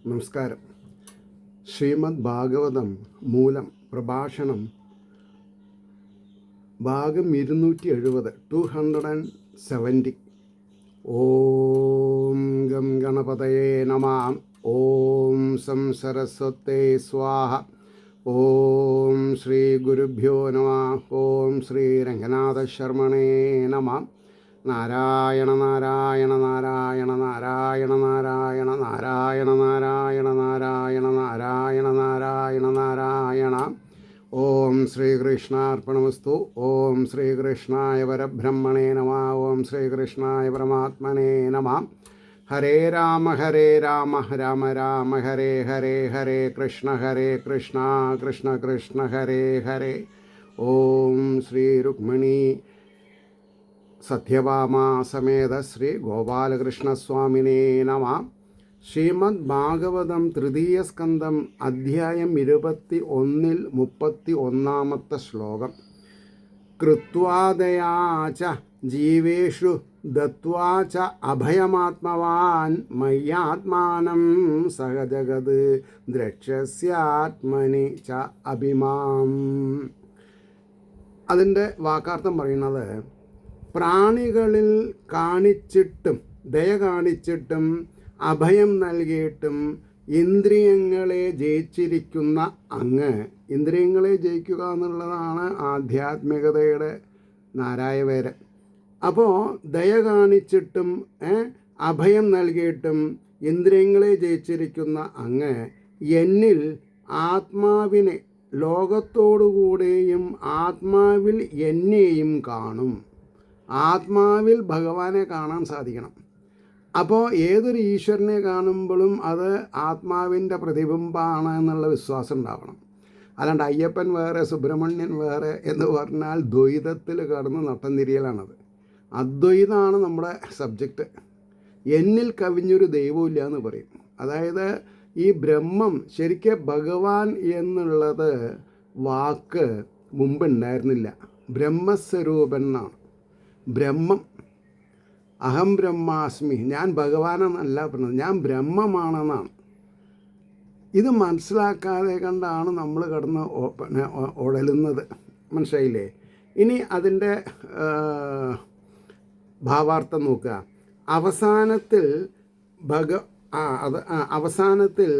നമസ്കാരം. ശ്രീമദ് ഭാഗവതം മൂലം പ്രഭാഷണം ഭാഗം 270 270. ഓം ഗം ഗണപതയേ നമഃ. ഓം സം സരസ്വതേ സ്വാഹ. ഓം ശ്രീ ഗുരുഭ്യോ നമഃ. ഓം ശ്രീ രംഗനാഥ ശർമ്മണേ നമഃ. നാരായണ നാരായണ നാരായണ നാരായണ നാരായണ നാരായണ നാരായണ നാരായണ നാരായണ നാരായണ നാരായണ. ഓം ശ്രീകൃഷ്ണാർപ്പണമസ്തു. ഓം ശ്രീകൃഷ്ണായ പരബ്രഹ്മണേ നമഃ. ഓം ശ്രീകൃഷ്ണായ പരമാത്മനേ നമഃ. ഹരേ രാമ രാമ രാമ ഹരേ ഹരേ, ഹരേ കൃഷ്ണ കൃഷ്ണ കൃഷ്ണ ഹരേ ഹരേ. ഓം ശ്രീ രുക്മിണി സത്യഭാമ സമേത ശ്രീ ഗോപാലകൃഷ്ണസ്വാമിനേ നമഃ. ശ്രീമദ് ഭാഗവതം തൃതീയ സ്കന്ധം അധ്യായം 21 31 ശ്ലോകം. കൃത്വാദയാച ജീവേഷു ദത്വാച അഭയമാത്മവാൻ മയ്യാത്മാനം സഹജഗത് ദ്രക്ഷ്യസ്യാത്മനി ച അഭിമാം. അതിൻ്റെ വാക്കാർത്ഥം പറയുന്നത്, പ്രാണികളിൽ കാണിച്ചിട്ടും ദയ കാണിച്ചിട്ടും അഭയം നൽകിയിട്ടും ഇന്ദ്രിയങ്ങളെ ജയിച്ചിരിക്കുന്ന അങ്ങ്. ഇന്ദ്രിയങ്ങളെ ജയിക്കുക എന്നുള്ളതാണ് ആധ്യാത്മികതയുടെ നാരായവേര്. അപ്പോൾ ദയ കാണിച്ചിട്ടും അഭയം നൽകിയിട്ടും ഇന്ദ്രിയങ്ങളെ ജയിച്ചിരിക്കുന്ന അങ്ങ് എന്നിൽ ആത്മാവിനെ, ലോകത്തോടുകൂടെയും ആത്മാവിൽ എന്നെയും കാണും. ആത്മാവിൽ ഭഗവാനെ കാണാൻ സാധിക്കണം. അപ്പോൾ ഏതൊരു ഈശ്വരനെ കാണുമ്പോഴും അത് ആത്മാവിൻ്റെ പ്രതിബിംബമാണ് എന്നുള്ള വിശ്വാസം ഉണ്ടാവണം. അല്ലാണ്ട് അയ്യപ്പൻ വേറെ സുബ്രഹ്മണ്യൻ വേറെ എന്ന് പറഞ്ഞാൽ ദ്വൈതത്തിൽ കടന്ന് നട്ടം തിരിയലാണത്. അദ്വൈതമാണ് നമ്മുടെ സബ്ജക്റ്റ്. എന്നിൽ കവിഞ്ഞൊരു ദൈവമില്ല എന്ന് പറയും. അതായത് ഈ ബ്രഹ്മം, ശരിക്കും ഭഗവാൻ എന്നുള്ളത് വാക്ക് മുമ്പ് ഉണ്ടായിരുന്നില്ല. ബ്രഹ്മസ്വരൂപൻ എന്നാണ്. ബ്രഹ്മം, അഹം ബ്രഹ്മാസ്മി, ഞാൻ ഭഗവാനെന്നല്ല പറഞ്ഞത്, ഞാൻ ബ്രഹ്മമാണെന്നാണ്. ഇത് മനസ്സിലാക്കാതെ കണ്ടാണ് നമ്മൾ കിടന്ന് ഉഴലുന്നത്. മനസ്സിലായില്ലേ? ഇനി അതിൻ്റെ ഭാവാർത്ഥം നോക്കുക. അവസാനത്തിൽ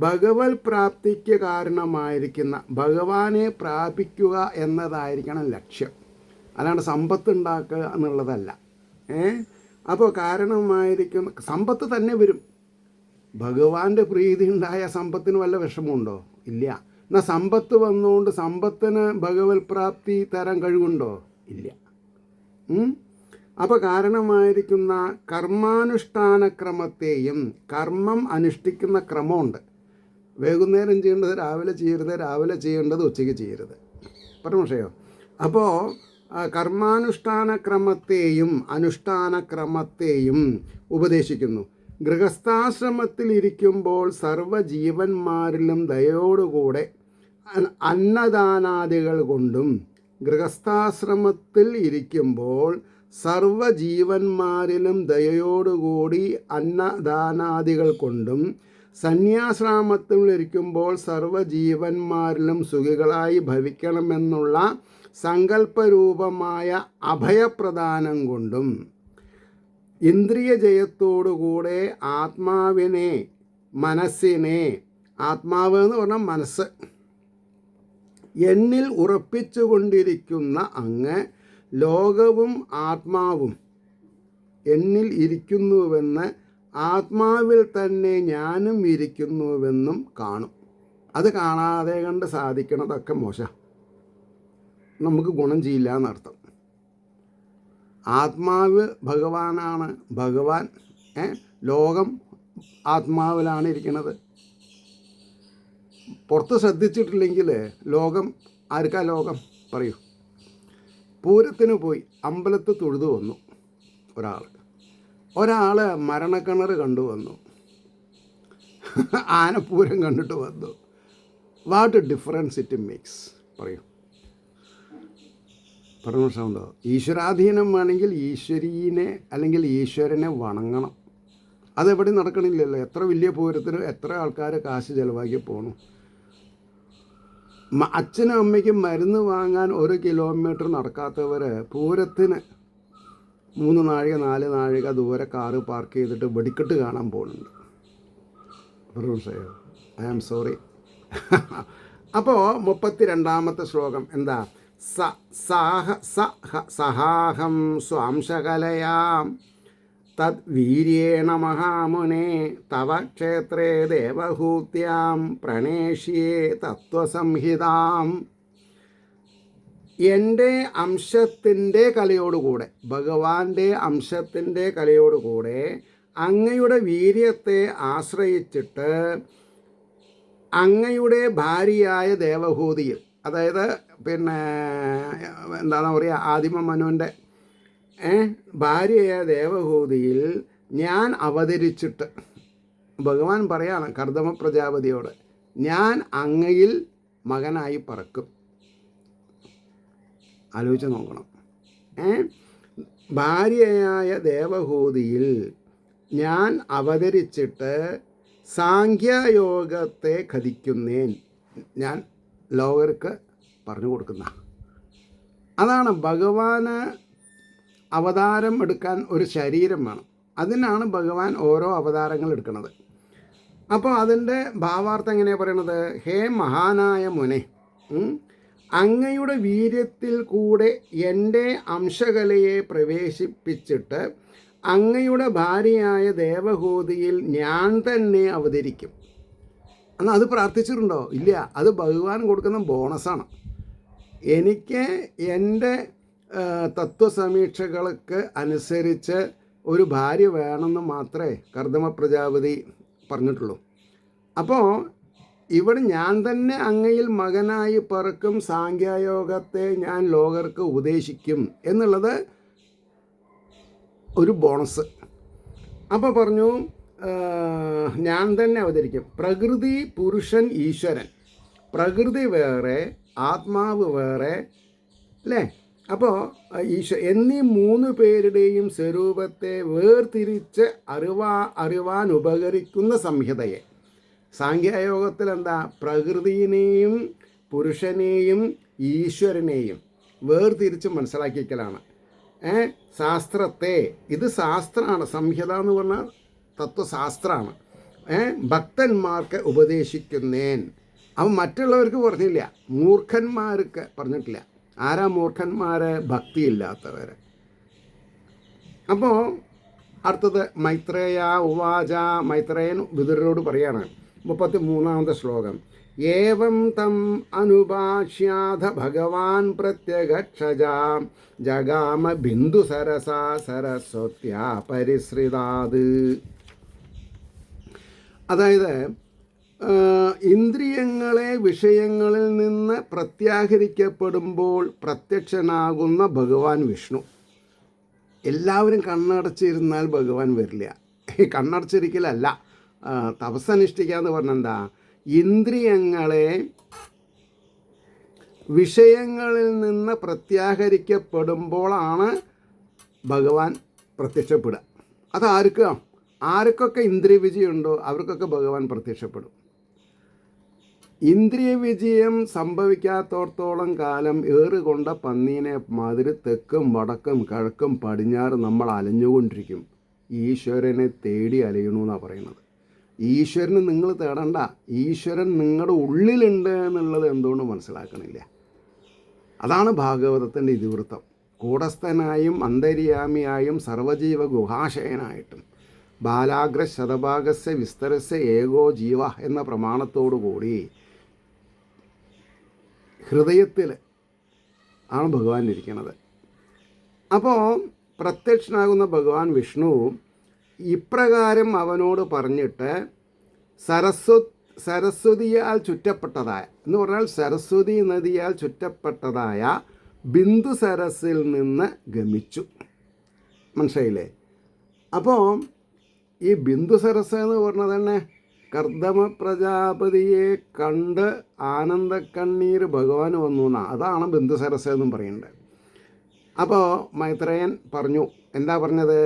ഭഗവത് പ്രാപ്തിക്ക് കാരണമായിരിക്കുന്ന ഭഗവാനെ പ്രാപിക്കുക എന്നതായിരിക്കണം ലക്ഷ്യം. അല്ലാണ്ട് സമ്പത്ത് ഉണ്ടാക്കുക എന്നുള്ളതല്ല. അപ്പോൾ കാരണമായിരിക്കും സമ്പത്ത് തന്നെ വരും. ഭഗവാന്റെ പ്രീതി ഉണ്ടായ സമ്പത്തിന് വല്ല വിഷമമുണ്ടോ? ഇല്ല. എന്നാൽ സമ്പത്ത് വന്നുകൊണ്ട് സമ്പത്തിന് ഭഗവത് പ്രാപ്തി തരാൻ കഴിവുണ്ടോ? ഇല്ല. അപ്പോൾ കാരണമായിരിക്കുന്ന കർമാനുഷ്ഠാനക്രമത്തെയും, കർമ്മം അനുഷ്ഠിക്കുന്ന ക്രമമുണ്ട്. വൈകുന്നേരം ചെയ്യേണ്ടത് രാവിലെ ചെയ്യരുത്, രാവിലെ ചെയ്യേണ്ടത് ഉച്ചയ്ക്ക് ചെയ്യരുത്. പരമക്ഷയോ? അപ്പോൾ കർമാനുഷ്ഠാനക്രമത്തെയും അനുഷ്ഠാനക്രമത്തെയും ഉപദേശിക്കുന്നു. ഗൃഹസ്ഥാശ്രമത്തിലിരിക്കുമ്പോൾ സർവ്വജീവന്മാരിലും ദയോടുകൂടെ അന്നദാനാദികൾ കൊണ്ടും, ഗൃഹസ്ഥാശ്രമത്തിൽ ഇരിക്കുമ്പോൾ സർവ്വജീവന്മാരിലും ദയയോടുകൂടി അന്നദാനാദികൾ കൊണ്ടും, സന്യാശ്രാമത്തിലിരിക്കുമ്പോൾ സർവ്വജീവന്മാരിലും സുഖികളായി ഭവിക്കണമെന്നുള്ള സങ്കല്പരൂപമായ അഭയപ്രദാനം കൊണ്ടും, ഇന്ദ്രിയ ജയത്തോടുകൂടെ ആത്മാവിനെ, മനസ്സിനെ, ആത്മാവ് എന്ന് പറഞ്ഞാൽ മനസ്സ്, എന്നിൽ ഉറപ്പിച്ചുകൊണ്ടിരിക്കുന്ന അങ്ങ് ലോകവും ആത്മാവും എന്നിൽ ഇരിക്കുന്നുവെന്ന്, ആത്മാവിൽ തന്നെ ഞാനും ഇരിക്കുന്നുവെന്നും കാണും. അത് കാണാതെ കണ്ട് സാധിക്കണതൊക്കെ മോശം, നമുക്ക് ഗുണം ചെയ്യില്ല എന്നർത്ഥം. ആത്മാവ് ഭഗവാനാണ്. ഭഗവാൻ, ലോകം ആത്മാവിലാണ് ഇരിക്കുന്നത്. പുറത്ത് ശ്രദ്ധിച്ചിട്ടില്ലെങ്കിൽ ലോകം ആർക്കാ ലോകം? പറയൂ. പൂരത്തിന് പോയി അമ്പലത്ത് തൊഴുതു വന്നു ഒരാൾ മരണക്കിണർ കണ്ടുവന്നു, ആനപ്പൂരം കണ്ടിട്ട് വന്നു. What difference it makes? പറയൂ. പരമശമുണ്ടോ? ഈശ്വരാധീനം വേണമെങ്കിൽ ഈശ്വരീനെ അല്ലെങ്കിൽ ഈശ്വരനെ വണങ്ങണം. അതെവിടെ നടക്കണില്ലല്ലോ. എത്ര വലിയ പൂരത്തിന് എത്ര ആൾക്കാർ കാശ് ചിലവാക്കി പോണു. അച്ഛനും അമ്മയ്ക്കും മരുന്ന് വാങ്ങാൻ 1 കിലോമീറ്റർ നടക്കാത്തവർ പൂരത്തിന് 3 നാഴിക 4 നാഴിക ദൂരെ കാറ് പാർക്ക് ചെയ്തിട്ട് വെടിക്കെട്ട് കാണാൻ പോകുന്നുണ്ട്. I am sorry. അപ്പോൾ 32ാമത്തെ ശ്ലോകം എന്താ? സഹാഹം സ്വാംശകലയാം തദ് വീര്യേണ മഹാമുനെ തവ ക്ഷേത്രേ ദേവഹൂത്യാം പ്രണേഷ്യെ തത്വസംഹിതാം. എൻ്റെ അംശത്തിൻ്റെ കലയോടുകൂടെ, ഭഗവാന്റെ അംശത്തിൻ്റെ കലയോടുകൂടെ അങ്ങയുടെ വീര്യത്തെ ആശ്രയിച്ചിട്ട് അങ്ങയുടെ ഭാര്യയായ ദേവഹൂതിയിൽ, അതായത് എന്താണ് പറയുക, ആദിമ മനുവിൻ്റെ ഭാര്യയായ ദേവഹൂതിയിൽ ഞാൻ അവതരിച്ചിട്ട്, ഭഗവാൻ പറയാണ് കർദമ പ്രജാപതിയോട്, ഞാൻ അങ്ങയിൽ മകനായി പറക്കും. ആലോചിച്ച് നോക്കണം. ഭാര്യയായ ദേവഹൂതിയിൽ ഞാൻ അവതരിച്ചിട്ട് സാഖ്യയോഗത്തെ ഖദിക്കുന്നേൻ, ഞാൻ ലോകർക്ക് പറഞ്ഞു കൊടുക്കുന്ന. അതാണ് ഭഗവാന് അവതാരം എടുക്കാൻ ഒരു ശരീരം വേണം. അതിനാണ് ഭഗവാൻ ഓരോ അവതാരങ്ങൾ എടുക്കുന്നത്. അപ്പോൾ അതിൻ്റെ ഭാവാർത്ഥം എങ്ങനെയാണ് പറയണത്? ഹേ മഹാനായ മുനെ, അങ്ങയുടെ വീര്യത്തിൽ കൂടെ എൻ്റെ അംശകലയെ പ്രവേശിപ്പിച്ചിട്ട് അങ്ങയുടെ ഭാര്യയായ ദേവഹൂതിയിൽ ഞാൻ തന്നെ അവതരിക്കും. എന്നാൽ അത് പ്രാർത്ഥിച്ചിട്ടുണ്ടോ? ഇല്ല. അത് ഭഗവാൻ കൊടുക്കുന്ന ബോണസാണ്. എനിക്ക് എൻ്റെ തത്വസമീക്ഷകൾക്ക് അനുസരിച്ച് ഒരു ഭാര്യ വേണമെന്ന് മാത്രമേ കർദമ പ്രജാപതി പറഞ്ഞിട്ടുള്ളൂ. അപ്പോൾ ഇവിടെ ഞാൻ തന്നെ അങ്ങയിൽ മകനായി പറക്കും, സാഖ്യയോഗത്തെ ഞാൻ ലോകർക്ക് ഉപദേശിക്കും എന്നുള്ളത് ഒരു ബോണസ്. അപ്പോൾ പറഞ്ഞു ഞാൻ തന്നെ അവതരിക്കും. പ്രകൃതി, പുരുഷൻ, ഈശ്വരൻ. പ്രകൃതി വേറെ, ആത്മാവ് വേറെ, അല്ലേ? അപ്പോൾ എന്നീ 3 പേരുടെയും സ്വരൂപത്തെ വേർതിരിച്ച് അറിവാൻ ഉപകരിക്കുന്ന സംഹിതയെ, സാഖ്യയോഗത്തിൽ എന്താ, പ്രകൃതിയെയും പുരുഷനെയും ഈശ്വരനെയും വേർതിരിച്ച് മനസ്സിലാക്കിക്കലാണ്. ശാസ്ത്രത്തെ, ഇത് ശാസ്ത്രമാണ്, സംഹിത എന്ന് പറഞ്ഞാൽ തത്വശാസ്ത്രമാണ്. ഭക്തന്മാർക്ക് ഉപദേശിക്കുന്നേൻ. അവൻ മറ്റുള്ളവർക്ക് പറഞ്ഞില്ല, മൂർഖന്മാർക്ക് പറഞ്ഞിട്ടില്ല. ആരാ മൂർഖന്മാർ? ഭക്തിയില്ലാത്തവർ. അപ്പോൾ അടുത്തത് മൈത്രേയ ഉവാച. മൈത്രേയൻ വിതുരരോട് പറയാണ് 33ാമത്തെ ശ്ലോകം. ഏവം തം അനുഭാഷ്യാധ ഭഗവാൻ പ്രത്യഗക്ഷജ ജഗാമ ബിന്ദുസരസ സരസ്വത്യാ പരിശ്രിതാത്. അതായത് ഇന്ദ്രിയങ്ങളെ വിഷയങ്ങളിൽ നിന്ന് പ്രത്യാഹരിക്കപ്പെടുമ്പോൾ പ്രത്യക്ഷനാകുന്ന ഭഗവാൻ വിഷ്ണു. എല്ലാവരും കണ്ണടച്ചിരുന്നാൽ ഭഗവാൻ വരില്ല. കണ്ണടച്ചിരിക്കലല്ല, തപസ്സനുഷ്ഠിക്കുക എന്ന് പറഞ്ഞാൽ എന്താ? ഇന്ദ്രിയങ്ങളെ വിഷയങ്ങളിൽ നിന്ന് പ്രത്യാഹരിക്കപ്പെടുമ്പോഴാണ് ഭഗവാൻ പ്രത്യക്ഷപ്പെടുക. അത് ആർക്കൊക്കെ ഇന്ദ്രിയ വിജയമുണ്ടോ അവർക്കൊക്കെ ഭഗവാൻ പ്രത്യക്ഷപ്പെടും. ഇന്ദ്രിയ വിജയം സംഭവിക്കാത്തോടത്തോളം കാലം ഏറുകൊണ്ട പന്നീനെ മാതിരി തെക്കും വടക്കും കിഴക്കും പടിഞ്ഞാറ് നമ്മൾ അലഞ്ഞുകൊണ്ടിരിക്കും. ഈശ്വരനെ തേടി അലയണമെന്നാണ് പറയുന്നത്. ഈശ്വരന് നിങ്ങൾ തേടണ്ട, ഈശ്വരൻ നിങ്ങളുടെ ഉള്ളിലുണ്ട് എന്നുള്ളത് എന്തുകൊണ്ട് മനസ്സിലാക്കണില്ല? അതാണ് ഭാഗവതത്തിൻ്റെ ഇതിവൃത്തം. കൂടസ്ഥനായും അന്തര്യാമിയായും സർവജീവ ഗുഹാശയനായിട്ടും ബാലാഗ്ര ശതഭാഗസ്യ വിസ്തരസ്യ ഏകോ ജീവ എന്ന പ്രമാണത്തോടു കൂടി ഹൃദയത്തിൽ ആണ് ഭഗവാൻ ഇരിക്കുന്നത്. അപ്പോൾ പ്രത്യക്ഷനാകുന്ന ഭഗവാൻ വിഷ്ണു ഇപ്രകാരം അവനോട് പറഞ്ഞിട്ട് സരസ്വതിയാൽ ചുറ്റപ്പെട്ടതായ എന്ന് പറഞ്ഞാൽ സരസ്വതി നദിയാൽ ചുറ്റപ്പെട്ടതായ ബിന്ദു സരസിൽ നിന്ന് ഗമിച്ചു. മനസ്സിലായില്ലേ? അപ്പോൾ ഈ ബിന്ദു സരസ് എന്ന് പറഞ്ഞത് തന്നെ കർദമ പ്രജാപതിയെ കണ്ട് ആനന്ദക്കണ്ണീർ ഭഗവാൻ വന്നു എന്നാണ്. അതാണ് ബിന്ദു സരസ് എന്നും പറയുന്നത്. അപ്പോൾ മൈത്രേയൻ പറഞ്ഞു, എന്താ പറഞ്ഞത്?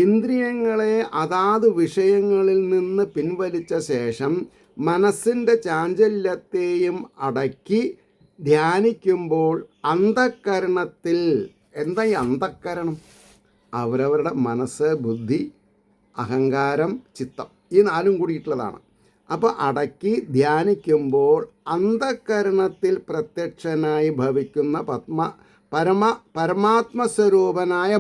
ഇന്ദ്രിയങ്ങളെ അതാത് വിഷയങ്ങളിൽ നിന്ന് പിൻവലിച്ച ശേഷം മനസ്സിൻ്റെ ചാഞ്ചല്യത്തെയും അടക്കി ധ്യാനിക്കുമ്പോൾ അന്ധക്കരണത്തിൽ, എന്താ ഈ അന്ധക്കരണം? അവരവരുടെ മനസ്സ്, ബുദ്ധി, അഹങ്കാരം, ചിത്തം, ഈ നാലും കൂടിയിട്ടുള്ളതാണ്. അപ്പോൾ അടക്കി ധ്യാനിക്കുമ്പോൾ അന്ധക്കരണത്തിൽ പ്രത്യക്ഷനായി ഭവിക്കുന്ന പരമാത്മസ്വരൂപനായ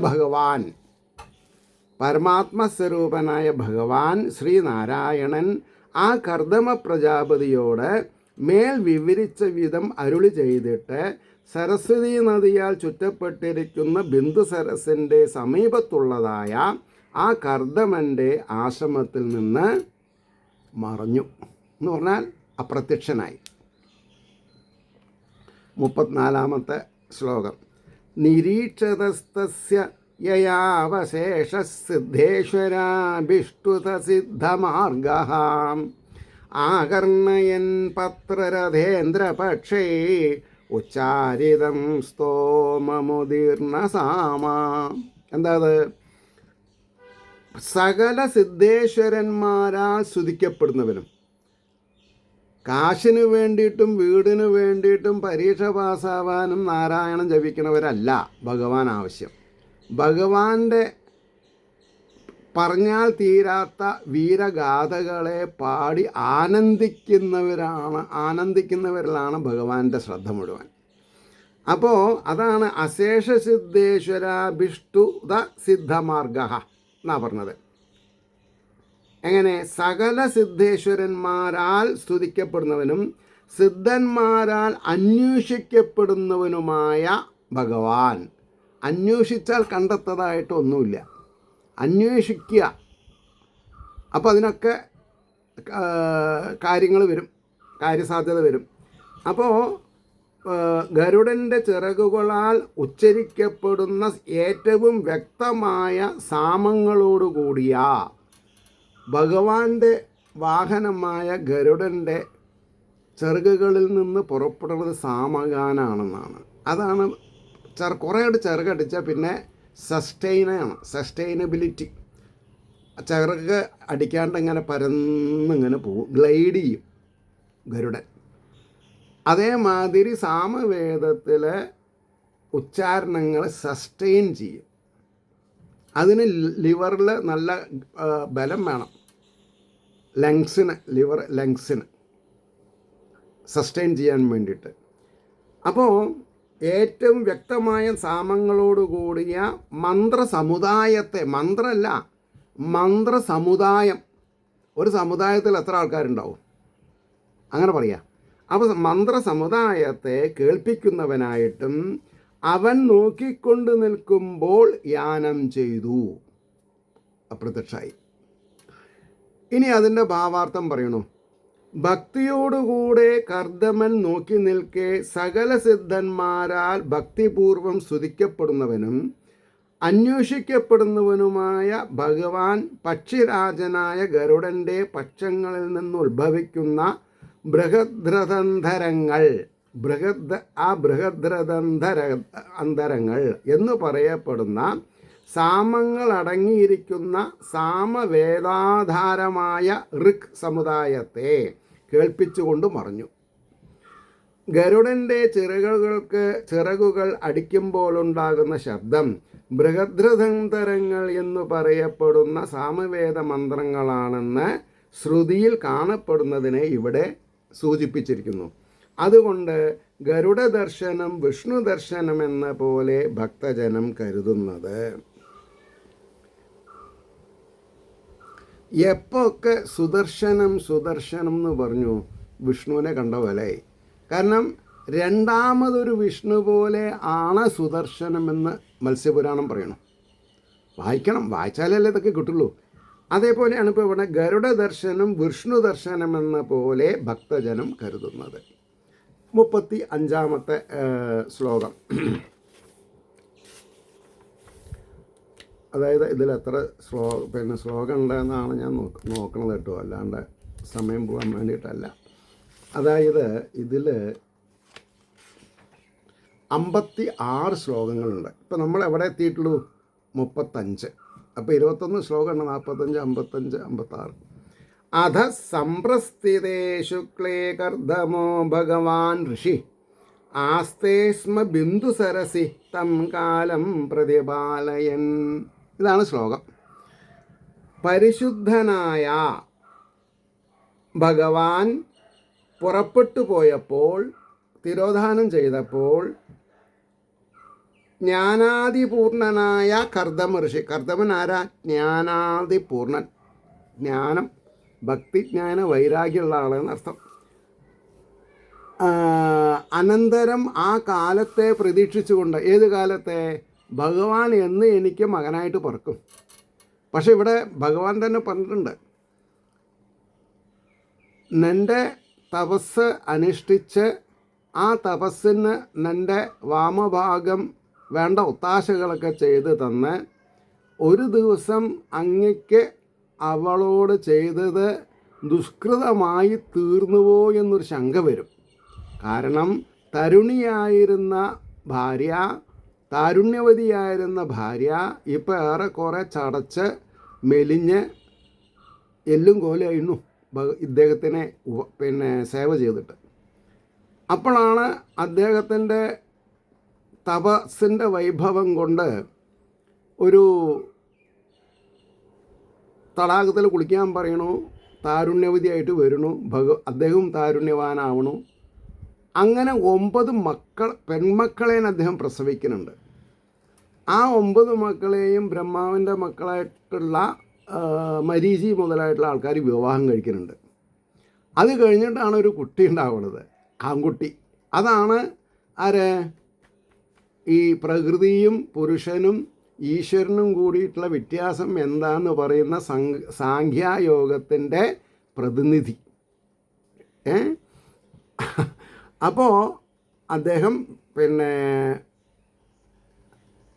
ഭഗവാൻ ശ്രീനാരായണൻ ആ കർദമ പ്രജാപതിയോട് മേൽ വിവരിച്ച വിധം അരുളി ചെയ്തിട്ട് സരസ്വതി നദിയാൽ ചുറ്റപ്പെട്ടിരിക്കുന്ന ബിന്ദു സരസിൻ്റെ സമീപത്തുള്ളതായ ആ കർദമൻ്റെ ആശ്രമത്തിൽ നിന്ന് മറഞ്ഞു എന്ന് പറഞ്ഞാൽ അപ്രത്യക്ഷനായി. 34-ാമത്തെ ശ്ലോകം. നിരീക്ഷതസ്തസ്യ യയാവശേഷസിദ്ധേശ്വരാഭിഷ്ടുതസിദ്ധമാർഗഃ ആകർണയൻ പത്രരഥേന്ദ്രപക്ഷേ ഉച്ചാരിതം സ്തോമമുദീർണസാമ. എന്താ അത്? സകല സിദ്ധേശ്വരന്മാരാൽ സ്തുതിക്കപ്പെടുന്നവനും, കാശിന് വേണ്ടിയിട്ടും വീടിന് വേണ്ടിയിട്ടും പരീക്ഷ പാസ്സാവാനും നാരായണം ജപിക്കുന്നവരല്ല ഭഗവാൻ ആവശ്യം. ഭഗവാന്റെ പറഞ്ഞാൽ തീരാത്ത വീരഗാഥകളെ പാടി ആനന്ദിക്കുന്നവരിലാണ് ഭഗവാന്റെ ശ്രദ്ധ മുഴുവൻ. അപ്പോൾ അതാണ് അശേഷസിദ്ധേശ്വരാഭിഷ്ടുത സിദ്ധമാർഗഃ എന്നാ പറഞ്ഞത്. എങ്ങനെ? സകല സിദ്ധേശ്വരന്മാരാൽ സ്തുതിക്കപ്പെടുന്നവനും സിദ്ധന്മാരാൽ അന്വേഷിക്കപ്പെടുന്നവനുമായ ഭഗവാൻ. അന്വേഷിച്ചാൽ കണ്ടെത്തതായിട്ടൊന്നുമില്ല, അന്വേഷിക്കുക. അപ്പോൾ അതിനൊക്കെ കാര്യങ്ങൾ വരും, കാര്യസാധ്യത വരും. അപ്പോൾ ഗരുഡൻ്റെ ചിറകുകളാൽ ഉച്ചരിക്കപ്പെടുന്ന ഏറ്റവും വ്യക്തമായ സാമങ്ങളോടുകൂടിയ ഭഗവാന്റെ വാഹനമായ ഗരുഡൻ്റെ ചിറകുകളിൽ നിന്ന് പുറപ്പെടുന്നത് സാമഗാനാണെന്നാണ്. അതാണ് കുറേയായിട്ട് ചിറകടിച്ചാൽ പിന്നെ സസ്റ്റൈനബിലിറ്റി. ചിറക് അടിക്കാണ്ട് ഇങ്ങനെ പരന്നിങ്ങനെ പോവും, ഗ്ലൈഡ് ചെയ്യും ഗരുഡൻ. അതേമാതിരി സാമവേദത്തിലെ ഉച്ചാരണങ്ങൾ സസ്റ്റെയിൻ ചെയ്യും. അതിന് ലിവറിൽ നല്ല ബലം വേണം, ലങ്സിന് സസ്റ്റെയിൻ ചെയ്യാൻ വേണ്ടിയിട്ട്. അപ്പോൾ ഏറ്റവും വ്യക്തമായ സാമങ്ങളോടുകൂടിയ മന്ത്രസമുദായത്തെ, മന്ത്രസമുദായം, ഒരു സമുദായത്തിൽ എത്ര ആൾക്കാരുണ്ടാവും അങ്ങനെ പറയാം. അപ്പോൾ മന്ത്രസമുദായത്തെ കേൾപ്പിക്കുന്നവനായിട്ടും അവൻ നോക്കിക്കൊണ്ട് നിൽക്കുമ്പോൾ യാനം ചെയ്തു, അപ്രത്യക്ഷമായി. ഇനി അതിൻ്റെ ഭാവാർത്ഥം പറയണു. ഭക്തിയോടുകൂടെ കർദമൻ നോക്കി നിൽക്കെ സകല സിദ്ധന്മാരാൽ ഭക്തിപൂർവം സ്തുതിക്കപ്പെടുന്നവനും അന്വേഷിക്കപ്പെടുന്നവനുമായ ഭഗവാൻ പക്ഷിരാജനായ ഗരുഡൻ്റെ പക്ഷങ്ങളിൽ നിന്നുദ്ഭവിക്കുന്ന ബൃഹദ്രഥന്ധരങ്ങൾ എന്ന് പറയപ്പെടുന്ന സാമങ്ങൾ അടങ്ങിയിരിക്കുന്ന സാമവേദാധാരമായ ഋക് സമുദായത്തെ കേൾപ്പിച്ചുകൊണ്ട് മറഞ്ഞു. ഗരുഡൻ്റെ ചിറകുകൾ അടിക്കുമ്പോഴുണ്ടാകുന്ന ശബ്ദം ബൃഹദ്രഥന്ധരങ്ങൾ എന്ന് പറയപ്പെടുന്ന സാമവേദ മന്ത്രങ്ങളാണെന്ന് ശ്രുതിയിൽ കാണപ്പെടുന്നതിനെ ഇവിടെ സൂചിപ്പിച്ചിരിക്കുന്നു. അതുകൊണ്ട് ഗരുഡ ദർശനം വിഷ്ണു ദർശനം എന്ന പോലെ ഭക്തജനം കരുതുന്നത്. എപ്പൊക്കെ സുദർശനം എന്ന് പറഞ്ഞു വിഷ്ണുവിനെ കണ്ട പോലെ. കാരണം രണ്ടാമതൊരു വിഷ്ണു പോലെ ആണ് സുദർശനമെന്ന് മത്സ്യപുരാണം പറയണം. വായിച്ചാലല്ലേ ഇതൊക്കെ കിട്ടുള്ളൂ. അതേപോലെയാണ് ഇപ്പോൾ ഇവിടെ ഗരുഡ ദർശനം വിഷ്ണു ദർശനം എന്ന പോലെ ഭക്തജനം കരുതുന്നത്. 35-ാമത്തെ ശ്ലോകം. അതായത് ഇതിൽ എത്ര ശ്ലോകം ഉണ്ടെന്നാണ് ഞാൻ നോക്കണത് കേട്ടോ, അല്ലാണ്ട് സമയം പോകാൻ വേണ്ടിയിട്ടല്ല. അതായത് ഇതിൽ 56 ശ്ലോകങ്ങളുണ്ട്. ഇപ്പം നമ്മൾ എവിടെ എത്തിയിട്ടുള്ളൂ? 35. അപ്പോൾ 21 ശ്ലോകമാണ്, 45, 55, 56. അധ സംപ്രസ്ഥിതേ ശുക്ലേ കർദമോ ഭഗവാൻ ഋഷി ആസ്തേ സ്മ ബിന്ദുസരസി തം കാലം പ്രതിപാലയൻ. ഇതാണ് ശ്ലോകം. പരിശുദ്ധനായ ഭഗവാൻ പുറപ്പെട്ടു പോയപ്പോൾ, തിരോധാനം ചെയ്തപ്പോൾ, ജ്ഞാനാദിപൂർണനായ കർദമ ഋഷി, കർദമൻ ആരാ? ജ്ഞാനാദിപൂർണൻ, ജ്ഞാനം, ഭക്തിജ്ഞാന വൈരാഗ്യമുള്ള ആളെന്നർത്ഥം. അനന്തരം ആ കാലത്തെ പ്രതീക്ഷിച്ചുകൊണ്ട്, ഏത് കാലത്തെ? ഭഗവാൻ എന്ന് എനിക്ക് മകനായിട്ട് പിറക്കും. പക്ഷെ ഇവിടെ ഭഗവാൻ തന്നെ പറഞ്ഞിട്ടുണ്ട്, നിൻ്റെ തപസ് അനുഷ്ഠിച്ച് ആ തപസ്സിന് നിൻ്റെ വാമഭാഗം വേണ്ട ഒത്താശകളൊക്കെ ചെയ്ത് തന്ന് ഒരു ദിവസം അങ്ങയ്ക്ക് അവളോട് ചെയ്തത് ദുഷ്കൃതമായി തീർന്നുവോ എന്നൊരു ശങ്ക വരും. കാരണം തരുണിയായിരുന്ന ഭാര്യ, താരുണ്യവതിയായിരുന്ന ഭാര്യ ഇപ്പോൾ ഏറെക്കുറെ ചടച്ച് മെലിഞ്ഞ് എല്ലും കോലായിരുന്നു ഇദ്ദേഹത്തിനെ സേവ ചെയ്തിട്ട്. അപ്പോഴാണ് അദ്ദേഹത്തിൻ്റെ തപസ്സിൻ്റെ വൈഭവം കൊണ്ട് ഒരു തടാകത്തിൽ കുളിക്കാൻ പറയണു, താരുണ്യവതിയായിട്ട് വരണു, അദ്ദേഹവും താരുണ്യവാനാവണു. അങ്ങനെ 9 പെൺമക്കളെ അദ്ദേഹം പ്രസവിക്കുന്നുണ്ട്. ആ 9 മക്കളെയും ബ്രഹ്മാവിൻ്റെ മക്കളായിട്ടുള്ള മരീചി മുതലായിട്ടുള്ള ആൾക്കാർ വിവാഹം കഴിക്കുന്നുണ്ട്. അത് കഴിഞ്ഞിട്ടാണ് ഒരു കുട്ടി ഉണ്ടാവുന്നത്, ആൺകുട്ടി. അതാണ് ആര്? ഈ പ്രകൃതിയും പുരുഷനും ഈശ്വരനും കൂടിയിട്ടുള്ള വ്യത്യാസം എന്താണെന്ന് പറയുന്ന സാഖ്യയോഗത്തിൻ്റെ പ്രതിനിധി. അപ്പോൾ അദ്ദേഹം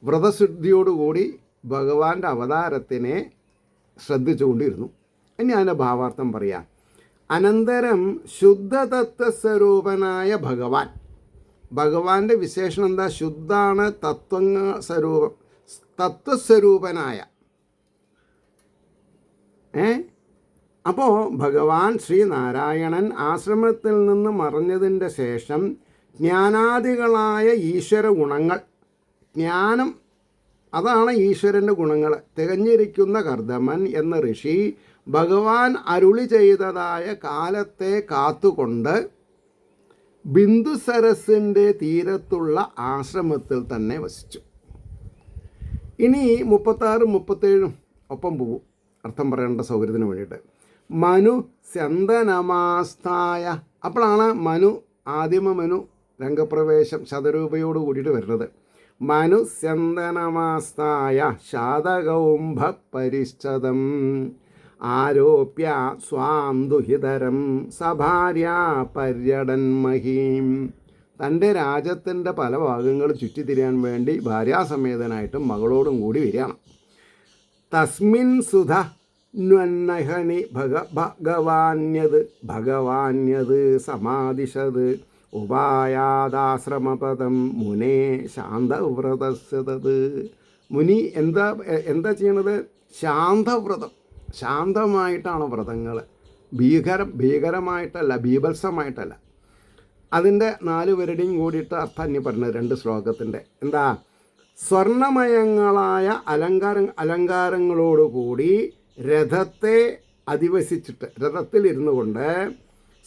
വ്രതശുദ്ധിയോടുകൂടി ഭഗവാന്റെ അവതാരത്തിനെ ശ്രദ്ധിച്ചുകൊണ്ടിരുന്നു. ഇനി അതിൻ്റെ ഭാവാർത്ഥം പറയാം. അനന്തരം ശുദ്ധതത്വസ്വരൂപനായ ഭഗവാൻ, ഭഗവാന്റെ വിശേഷണം എന്താ? ശുദ്ധാണ്, തത്വസ്വരൂപനായ. അപ്പോൾ ഭഗവാൻ ശ്രീനാരായണൻ ആശ്രമത്തിൽ നിന്ന് മറഞ്ഞതിൻ്റെ ശേഷം ജ്ഞാനാദികളായ ഈശ്വര ഗുണങ്ങൾ, ജ്ഞാനം അതാണ് ഈശ്വരൻ്റെ ഗുണങ്ങൾ തികഞ്ഞിരിക്കുന്ന കർദമൻ എന്ന ഋഷി ഭഗവാൻ അരുളി ചെയ്തതായ കാലത്തെ കാത്തുകൊണ്ട് ബിന്ദുസരസിൻ്റെ തീരത്തുള്ള ആശ്രമത്തിൽ തന്നെ വസിച്ചു. ഇനി 36, 37 ഒപ്പം പോകും, അർത്ഥം പറയേണ്ട സൗകര്യത്തിന് വേണ്ടിയിട്ട്. മനു സ്യന്തനമാസ്ഥായ. അപ്പോഴാണ് ആദിമ മനു രംഗപ്രവേശം ശതരൂപയോട് കൂടിയിട്ട് വരുന്നത്. മനു സ്യന്തനമാസ്ഥായ ശാതകൗംഭ പരിശ്ചതം ആരോപ്യ സ്വാം ദുഹിതരം സഭാര്യ പര്യടൻ മഹീം. തൻ്റെ രാജ്യത്തിൻ്റെ പല ഭാഗങ്ങൾ ചുറ്റിത്തിരിയാൻ വേണ്ടി ഭാര്യാസമേതനായിട്ടും മകളോടും കൂടി വരികയാണ്. തസ്മിൻ സുധ ന്വന്നഹനി ഭഗവാന്യത് സമാദിശത് ഉപായാദാശ്രമപദം മുനേ ശാന്തവ്രതസ്യതത്. മുനി എന്താ ചെയ്യണത്? ശാന്തവ്രതം, ശാന്തമായിട്ടാണ് വ്രതങ്ങൾ, ഭീകരമായിട്ടല്ല, ബീഭത്സമായിട്ടല്ല. അതിൻ്റെ 4 പേരുടെയും കൂടിയിട്ട് അർത്ഥം ഇനി പറഞ്ഞത് 2 ശ്ലോകത്തിൻ്റെ എന്താ? സ്വർണമയങ്ങളായ അലങ്കാരങ്ങളോടുകൂടി രഥത്തെ അധിവസിച്ചിട്ട്, രഥത്തിലിരുന്നു കൊണ്ട്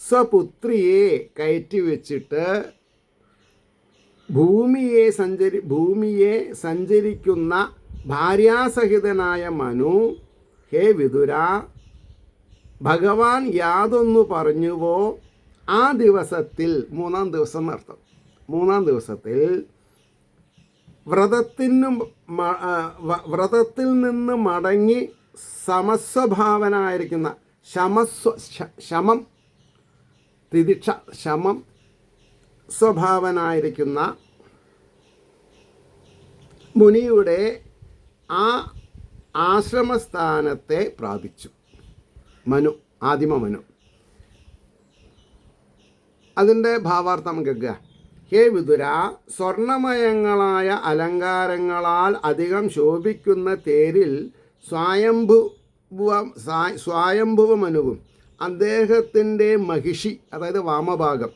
സ്വപുത്രിയെ കയറ്റി വെച്ചിട്ട് ഭൂമിയെ സഞ്ചരിക്കുന്ന ഭാര്യാസഹിതനായ മനു, ഹേ വിതുര, ഭഗവാൻ യാതൊന്നു പറഞ്ഞുവോ ആ ദിവസത്തിൽ, 3-ാം ദിവസം എന്നർത്ഥം, 3-ാം ദിവസത്തിൽ വ്രതത്തിൽ നിന്ന് മടങ്ങി സമസ്വഭാവനായിരിക്കുന്ന ശമം സ്വഭാവനായിരിക്കുന്ന മുനിയുടെ ആ ആശ്രമസ്ഥാനത്തെ പ്രാപിച്ചു ആദിമ മനു. അതിൻ്റെ ഭാവാർത്ഥം കേൾക്കുക. ഹേ വിതുര, സ്വർണമയങ്ങളായ അലങ്കാരങ്ങളാൽ അധികം ശോഭിക്കുന്ന തേരിൽ സ്വായംഭുവ മനുവും അദ്ദേഹത്തിൻ്റെ മഹിഷി, അതായത് വാമഭാഗം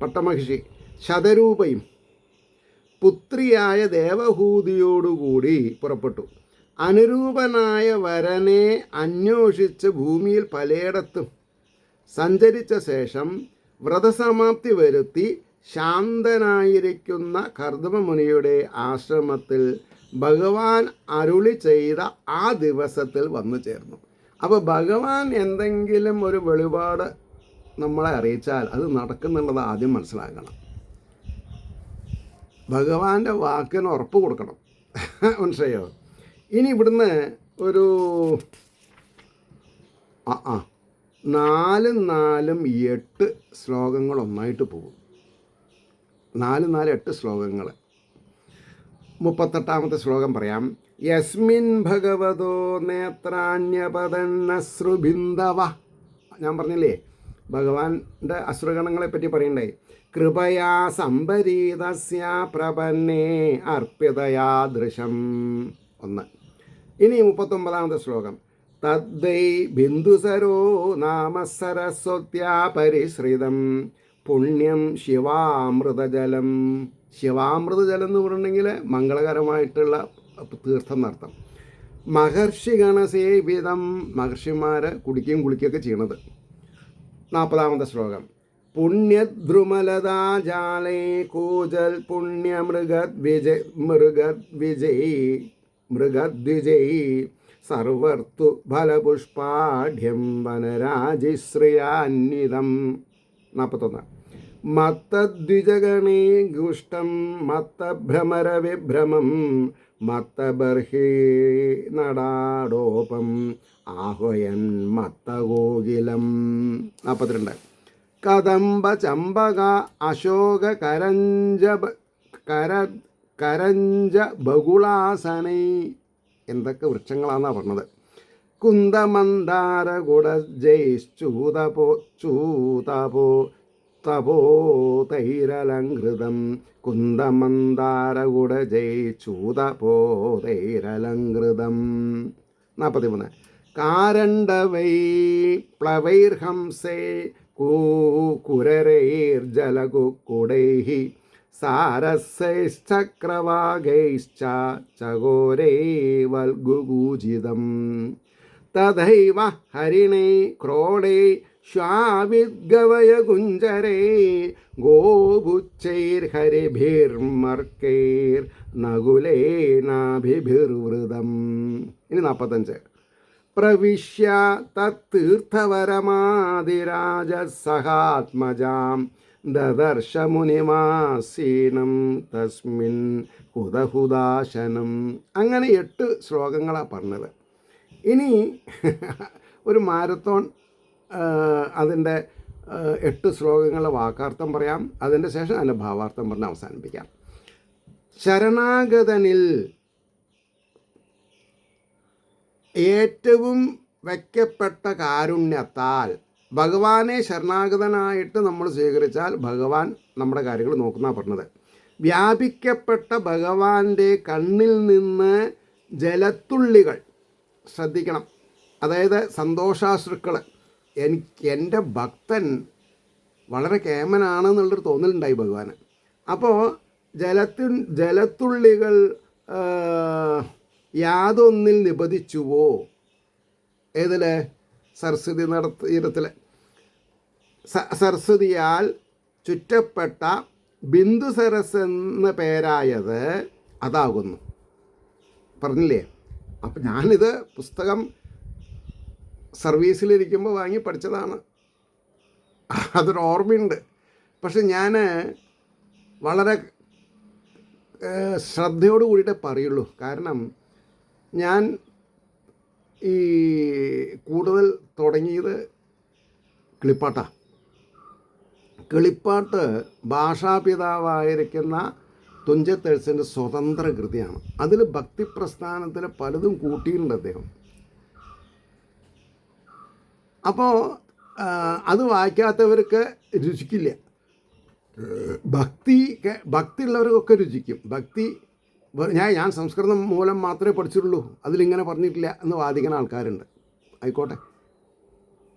പട്ടമഹിഷി ശതരൂപയും പുത്രിയായ ദേവഹൂതിയോടുകൂടി പുറപ്പെട്ടു. അനുരൂപനായ വരനെ അന്വേഷിച്ച് ഭൂമിയിൽ പലയിടത്തും സഞ്ചരിച്ച ശേഷം വ്രതസമാപ്തി വരുത്തി ശാന്തനായിരിക്കുന്ന കർദമമുനിയുടെ ആശ്രമത്തിൽ ഭഗവാൻ അരുളി ചെയ്ത ആ ദിവസത്തിൽ വന്നു ചേർന്നു. അപ്പോൾ ഭഗവാൻ എന്തെങ്കിലും ഒരു വെളിപാട് നമ്മളെ അറിയിച്ചാൽ അത് നടക്കുന്നുള്ളത് ആദ്യം മനസ്സിലാക്കണം. ഭഗവാന്റെ വാക്കിന് ഉറപ്പ് കൊടുക്കണം. മനസ്സിലായോ? ഇനി ഇവിടുന്ന് ഒരു 4-8 ശ്ലോകങ്ങൾ ഒന്നായിട്ട് പോകും. 4-8 ശ്ലോകങ്ങൾ. 38ാമത്തെ ശ്ലോകം പറയാം. യസ്മിൻ ഭഗവതോ നേത്രാണ്യപതന്നശ്രുബിന്ദവ. ഞാൻ പറഞ്ഞില്ലേ ഭഗവാന്റെ അസുരഗണങ്ങളെ പറ്റി പറയണ്ടേ. കൃപയാ സംഭരീതസ്യ പ്രപന്നേ അർപ്പിതയാദൃശം. 1. ഇനി 39ാമത്തെ ശ്ലോകം. തദ്വൈ ബിന്ദുസരോ നാമ സരസ്വത്യാ പരിശ്രിതം പുണ്യം ശിവാമൃതജലം. ശിവാമൃതജലം എന്ന് പറഞ്ഞിട്ടുണ്ടെങ്കിൽ മംഗളകരമായിട്ടുള്ള തീർത്ഥം നടത്തം. മഹർഷിഗണസേവിതം. മഹർഷിമാർ കുടിക്കുകയും കുളിക്കുകയൊക്കെ ചെയ്യണത്. 40ാമത്തെ ശ്ലോകം. പുണ്യദ്രുമലതാജാലേ കൂജൽ മൃഗദ്വിജയ് സർവർത്തുു ഫലപുഷ്പാഢ്യം വനരാജിശ്രിയാന്വിതം. 41. മത്തദ്വിജഗണേ ഗുഷ്ടം മത്തഭ്രമരവിഭ്രമം മത്തബർഹി നടാടോപം ആഹ്വയൻ മത്തഗോകിലം. 42. കദംബ ചമ്പക അശോക കരഞ്ച ബഹുളാസനൈ. എന്തൊക്കെ വൃക്ഷങ്ങളാണെന്നാണ് പറഞ്ഞത്. കുന്ദമന്ദാര തപോതൈരലങ്കൃതം. കുന്ദമന്ദാരകുടജൈചൂതപോതൈരലങ്കൃതം. 43. കാരണ്ഡവൈ പ്ലവൈർഹംസേ കുരരൈർജലകുക്കുടൈഃ സാരസൈശ്ചക്രവാകൈശ്ച ചകോരൈവൽഗുകൂജിതം. തഥൈവ ഹരിണൈ ക്രോഡൈ ശ്വാവിദ്ഗവയകുഞ്ചരൈ ഗോപുച്ഛൈർഹരിഭിർമർക്കൈർ നകുലേനാഭിഭിർവൃതം. ഇനി 45. പ്രവിശ്യ തത്തീർത്ഥവരമാതിരാജസഹാത്മജാം ദദർശ മുനിമാസീനം തസ്മിൻ ഹുദഹുദാശനം. അങ്ങനെ 8 ശ്ലോകങ്ങളാണ് പറഞ്ഞത്. ഇനി ഒരു മാരത്തോൺ അതിൻ്റെ 8 ശ്ലോകങ്ങളുടെ വാക്കാർത്ഥം പറയാം. അതിൻ്റെ ശേഷം അതിൻ്റെ ഭാവാർത്ഥം പറഞ്ഞ് അവസാനിപ്പിക്കാം. ശരണാഗതനിൽ ഏറ്റവും വയ്ക്കപ്പെട്ട കാരുണ്യത്താൽ ഭഗവാനെ ശരണാഗതനായിട്ട് നമ്മൾ സ്വീകരിച്ചാൽ ഭഗവാൻ നമ്മുടെ കാര്യങ്ങൾ നോക്കുന്ന പറഞ്ഞത്. വ്യാപിക്കപ്പെട്ട ഭഗവാന്റെ കണ്ണിൽ നിന്ന് ജലത്തുള്ളികൾ ശ്രദ്ധിക്കണം. അതായത് സന്തോഷാശ്രുക്കൾ. എൻ്റെ ഭക്തൻ വളരെ കേമനാണെന്നുള്ളൊരു തോന്നലുണ്ടായി ഭഗവാന്. അപ്പോൾ ജലത്തുള്ളികൾ യാതൊന്നിൽ നിപതിച്ചുവോ? ഏതിൽ? സരസ്വതി തീരത്തിൽ. സരസ്വതിയാൽ ചുറ്റപ്പെട്ട ബിന്ദു സരസ് എന്ന പേരായത് അതാകുന്നു. പറഞ്ഞില്ലേ? അപ്പം ഞാനിത് പുസ്തകം സർവീസിലിരിക്കുമ്പോൾ വാങ്ങി പഠിച്ചതാണ്. അതൊരു ഓർമ്മയുണ്ട്. പക്ഷെ ഞാൻ വളരെ ശ്രദ്ധയോട് കൂടിയിട്ടേ പറയുള്ളൂ. കാരണം ഞാൻ ഈ കൂടുതൽ തുടങ്ങിയത് കിളിപ്പാട്ടാണ്. കിളിപ്പാട്ട് ഭാഷാപിതാവായിരിക്കുന്ന തുഞ്ചത്തെഴുത്തച്ഛൻ്റെ സ്വതന്ത്ര കൃതിയാണ്. അതിൽ ഭക്തിപ്രസ്ഥാനത്തിൽ പലതും കൂട്ടിയിട്ടുണ്ട് അദ്ദേഹം. അപ്പോൾ അത് വായിക്കാത്തവർക്ക് രുചിക്കില്ല. ഭക്തി ഉള്ളവർക്കൊക്കെ രുചിക്കും. ഭക്തി ഞാൻ സംസ്കൃതം മൂലം മാത്രമേ പഠിച്ചിട്ടുള്ളൂ, അതിലിങ്ങനെ പറഞ്ഞിട്ടില്ല എന്ന് വാദിക്കുന്ന ആൾക്കാരുണ്ട്. ആയിക്കോട്ടെ,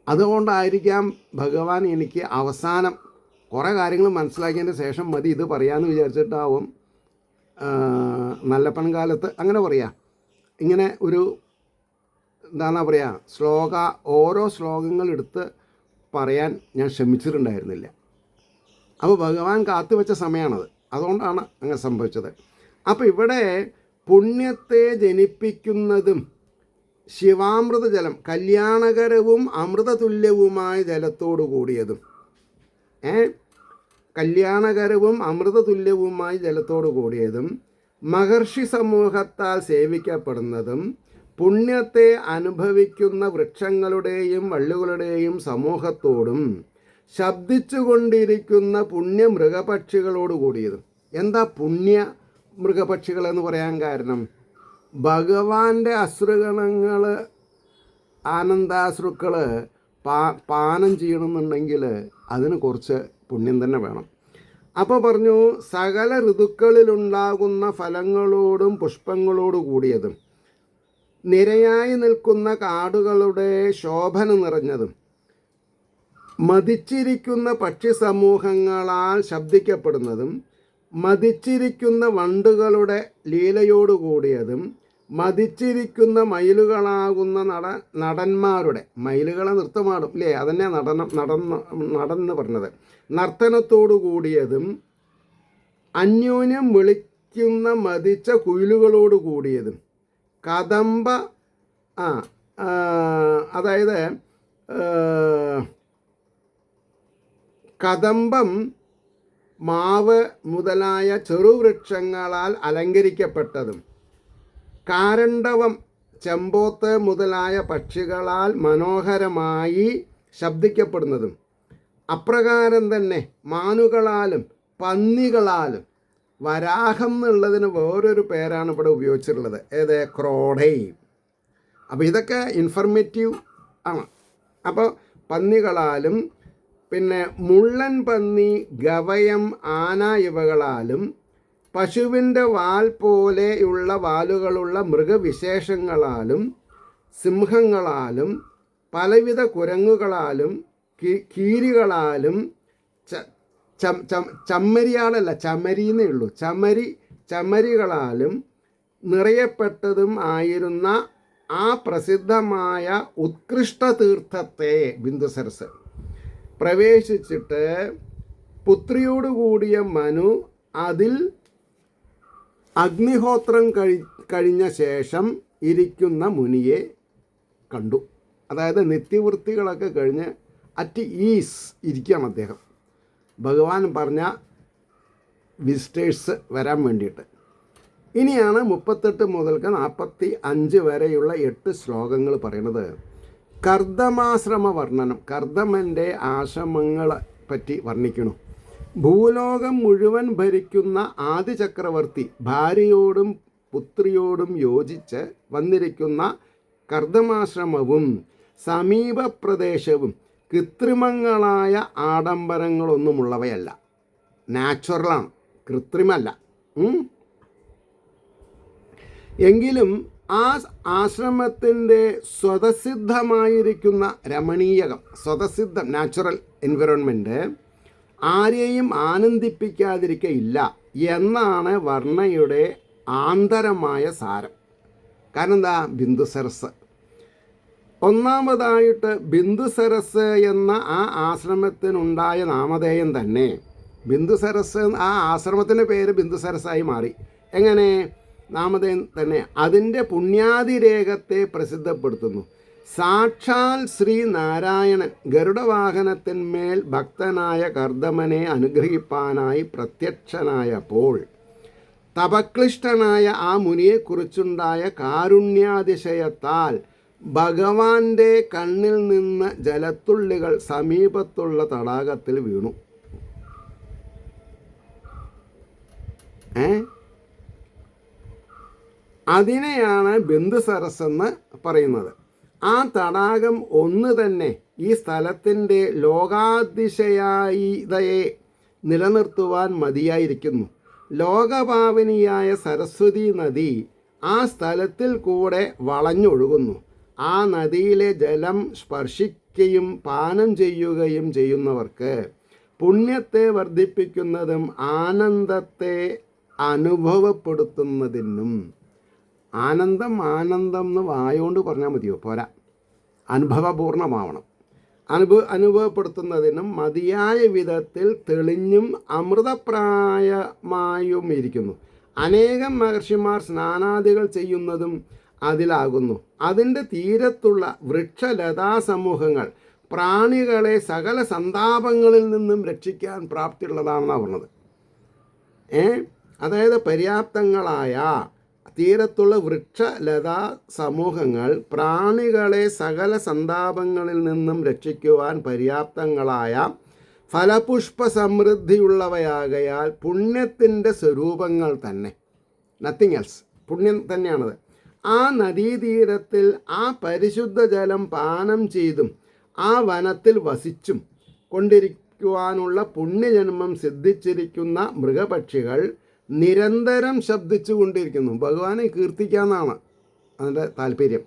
അതുകൊണ്ടായിരിക്കാം ഭഗവാൻ എനിക്ക് അവസാനം കുറേ കാര്യങ്ങൾ മനസ്സിലാക്കിയതിൻ്റെ ശേഷം മതി ഇത് പറയാമെന്ന് വിചാരിച്ചിട്ടാവും നല്ലപ്പൻ കാലത്ത് അങ്ങനെ പറയാം, ഇങ്ങനെ ഒരു എന്താണെന്നാ പറയുക, ഓരോ ശ്ലോകങ്ങൾ എടുത്ത് പറയാൻ ഞാൻ ശ്രമിച്ചിട്ടുണ്ടായിരുന്നില്ല. അപ്പോൾ ഭഗവാൻ കാത്തുവെച്ച സമയമാണത്, അതുകൊണ്ടാണ് അങ്ങനെ സംഭവിച്ചത്. അപ്പോൾ ഇവിടെ പുണ്യത്തെ ജനിപ്പിക്കുന്നതും ശിവാമൃത ജലം, കല്യാണകരവും അമൃതതുല്യവുമായ ജലത്തോടു കൂടിയതും, കല്യാണകരവും അമൃതതുല്യവുമായി ജലത്തോടു കൂടിയതും മഹർഷി സമൂഹത്താൽ സേവിക്കപ്പെടുന്നതും പുണ്യത്തെ അനുഭവിക്കുന്ന വൃക്ഷങ്ങളുടെയും വള്ളികളുടെയും സമൂഹത്തോടും ശബ്ദിച്ചുകൊണ്ടിരിക്കുന്ന പുണ്യ മൃഗപക്ഷികളോട് കൂടിയതും. എന്താ പുണ്യ മൃഗപക്ഷികളെന്ന് പറയാൻ കാരണം, ഭഗവാന്റെ അശ്രുഗണങ്ങൾ, ആനന്ദാശ്രുക്കൾ പാനം ചെയ്യണമെന്നുണ്ടെങ്കിൽ അതിന് കുറച്ച് പുണ്യം തന്നെ വേണം. അപ്പോൾ പറഞ്ഞു, സകല ഋതുക്കളിലുണ്ടാകുന്ന ഫലങ്ങളോടും പുഷ്പങ്ങളോടു കൂടിയതും നിരയായി നിൽക്കുന്ന കാടുകളുടെ ശോഭന നിറഞ്ഞതും മതിച്ചിരിക്കുന്ന പക്ഷി സമൂഹങ്ങളാൽ ശബ്ദിക്കപ്പെടുന്നതും മതിച്ചിരിക്കുന്ന വണ്ടുകളുടെ ലീലയോടുകൂടിയതും മതിച്ചിരിക്കുന്ന മയിലുകളാകുന്ന നടന്മാരുടെ, മയിലുകളെ നൃത്തമാടും അല്ലേ, അതന്നെ നടന്ന് പറഞ്ഞത്, നർത്തനത്തോടു കൂടിയതും അന്യോന്യം വിളിക്കുന്ന മതിച്ച കുയിലുകളോട് കൂടിയതും കദംബ അതായത് കദംബം, മാവ് മുതലായ ചെറുവൃക്ഷങ്ങളാൽ അലങ്കരിക്കപ്പെട്ടതും കാരണ്ഡവം, ചെമ്പോത്ത് മുതലായ പക്ഷികളാൽ മനോഹരമായി ശബ്ദിക്കപ്പെടുന്നതും അപ്രകാരം തന്നെ മാനുകളാലും പന്നികളാലും, വരാഹം എന്നുള്ളതിന് വേറൊരു പേരാണ് ഇവിടെ ഉപയോഗിച്ചിട്ടുള്ളത്, ഏത്, ക്രോഡൈ. അപ്പോൾ ഇതൊക്കെ ഇൻഫർമേറ്റീവ് ആണ്. അപ്പോൾ പന്നികളാലും പിന്നെ മുള്ളൻ പന്നി, ഗവയം, ആന ഇവകളാലും പശുവിൻ്റെ വാൽ പോലെയുള്ള വാലുകളുള്ള മൃഗവിശേഷങ്ങളാലും സിംഹങ്ങളാലും പലവിധ കുരങ്ങുകളാലും കീരികളാലും ചമ്മരിയാളല്ല, ചമരിന്നേ ഉള്ളൂ, ചമരികളാലും നിറയപ്പെട്ടതും ആയിരുന്ന ആ പ്രസിദ്ധമായ ഉത്കൃഷ്ട തീർത്ഥത്തെ ബിന്ദുസരസ് പ്രവേശിച്ചിട്ട് പുത്രിയോടുകൂടിയ മനു അതിൽ അഗ്നിഹോത്രം കഴിഞ്ഞ ശേഷം ഇരിക്കുന്ന മുനിയെ കണ്ടു. അതായത് നിത്യവൃത്തികളൊക്കെ കഴിഞ്ഞ് അറ്റ് ഈസ് ഇരിക്കുകയാണ് അദ്ദേഹം, ഭഗവാൻ പറഞ്ഞ വിസിറ്റേഴ്സ് വരാൻ വേണ്ടിയിട്ട്. ഇനിയാണ് 38 മുതൽക്ക് 45 വരെയുള്ള 8 ശ്ലോകങ്ങൾ പറയുന്നത്. കർദമാശ്രമ വർണ്ണനം, കർദമൻ്റെ ആശ്രമങ്ങളെ പറ്റി വർണ്ണിക്കണം. ഭൂലോകം മുഴുവൻ ഭരിക്കുന്ന ആദിചക്രവർത്തി ഭാര്യയോടും പുത്രിയോടും യോജിച്ച് വന്നിരിക്കുന്ന കർദമാശ്രമവും സമീപ പ്രദേശവും കൃത്രിമങ്ങളായ ആഡംബരങ്ങളൊന്നുമുള്ളവയല്ല, നാച്ചുറലാണ്, കൃത്രിമല്ല. എങ്കിലും ആ ആശ്രമത്തിൻ്റെ സ്വതസിദ്ധമായിരിക്കുന്ന രമണീയകം, സ്വതസിദ്ധം നാച്ചുറൽ എൻവിറോൺമെൻറ്റ് ആരെയും ആനന്ദിപ്പിക്കാതിരിക്കയില്ല എന്നാണ് വർണ്ണയുടെ ആന്തരമായ സാരം. കാരണം എന്താ, ബിന്ദുസരസ്. ഒന്നാമതായിട്ട് ബിന്ദുസരസ് എന്ന ആ ആശ്രമത്തിനുണ്ടായ നാമധേയം തന്നെ, ബിന്ദുസരസ്, ആ ആശ്രമത്തിൻ്റെ പേര് ബിന്ദുസരസായി മാറി. എങ്ങനെ? നാമധേയം തന്നെ അതിൻ്റെ പുണ്യാതിരേഖത്തെ പ്രസിദ്ധപ്പെടുത്തുന്നു. സാക്ഷാൽ ശ്രീനാരായണൻ ഗരുഡവാഹനത്തിന്മേൽ ഭക്തനായ കർദമനെ അനുഗ്രഹിപ്പാനായി പ്രത്യക്ഷനായപ്പോൾ തപക്ലിഷ്ടനായ ആ മുനിയെക്കുറിച്ചുണ്ടായ കാരുണ്യാതിശയത്താൽ ഭഗവാന്റെ കണ്ണിൽ നിന്ന് ജലത്തുള്ളികൾ സമീപത്തുള്ള തടാകത്തിൽ വീണു. അതിനെയാണ് ബിന്ദുസരസെന്ന് പറയുന്നത്. ആ തടാകം ഒന്ന് തന്നെ ഈ സ്ഥലത്തിൻ്റെ ലോകാതിശയായിതയെ നിലനിർത്തുവാൻ മതിയായിരിക്കുന്നു. ലോകപാവനിയായ സരസ്വതി നദി ആ സ്ഥലത്തിൽ കൂടെ വളഞ്ഞൊഴുകുന്നു. ആ നദിയിലെ ജലം സ്പർശിക്കുകയും പാനം ചെയ്യുകയും ചെയ്യുന്നവർക്ക് പുണ്യത്തെ വർദ്ധിപ്പിക്കുന്നതും ആനന്ദത്തെ അനുഭവപ്പെടുത്തുന്നതിനും, ആനന്ദം ആനന്ദം എന്ന് വായോണ്ട് പറഞ്ഞാൽ മതിയോ? പോരാ, അനുഭവപൂർണമാവണം. അനുഭവപ്പെടുത്തുന്നതിനും മതിയായ വിധത്തിൽ തെളിഞ്ഞും അമൃതപ്രായമായും ഇരിക്കുന്നു. അനേകം മഹർഷിമാർ സ്നാനാദികൾ ചെയ്യുന്നതും അതിലാകുന്നു. അതിൻ്റെ തീരത്തുള്ള വൃക്ഷലതാസമൂഹങ്ങൾ പ്രാണികളെ സകല സന്താപങ്ങളിൽ നിന്നും രക്ഷിക്കാൻ പ്രാപ്തിയുള്ളതാണെന്നാണ് പറഞ്ഞത്. അതായത് പര്യാപ്തങ്ങളായ തീരത്തുള്ള വൃക്ഷലതാ സമൂഹങ്ങൾ പ്രാണികളെ സകല സന്താപങ്ങളിൽ നിന്നും രക്ഷിക്കുവാൻ പര്യാപ്തങ്ങളായ ഫലപുഷ്പ സമൃദ്ധിയുള്ളവയാകയാൽ പുണ്യത്തിൻ്റെ സ്വരൂപങ്ങൾ തന്നെ, നത്തിങ് എൽസ്, പുണ്യം തന്നെയാണത്. ആ നദീതീരത്തിൽ ആ പരിശുദ്ധ ജലം പാനം ചെയ്തും ആ വനത്തിൽ വസിച്ചും കൊണ്ടിരിക്കുവാനുള്ള പുണ്യജന്മം സിദ്ധിച്ചിരിക്കുന്ന മൃഗപക്ഷികൾ നിരന്തരം ശബ്ദിച്ചു കൊണ്ടിരിക്കുന്നു. ഭഗവാനെ കീർത്തിക്കാമെന്നാണ് അതിൻ്റെ താല്പര്യം.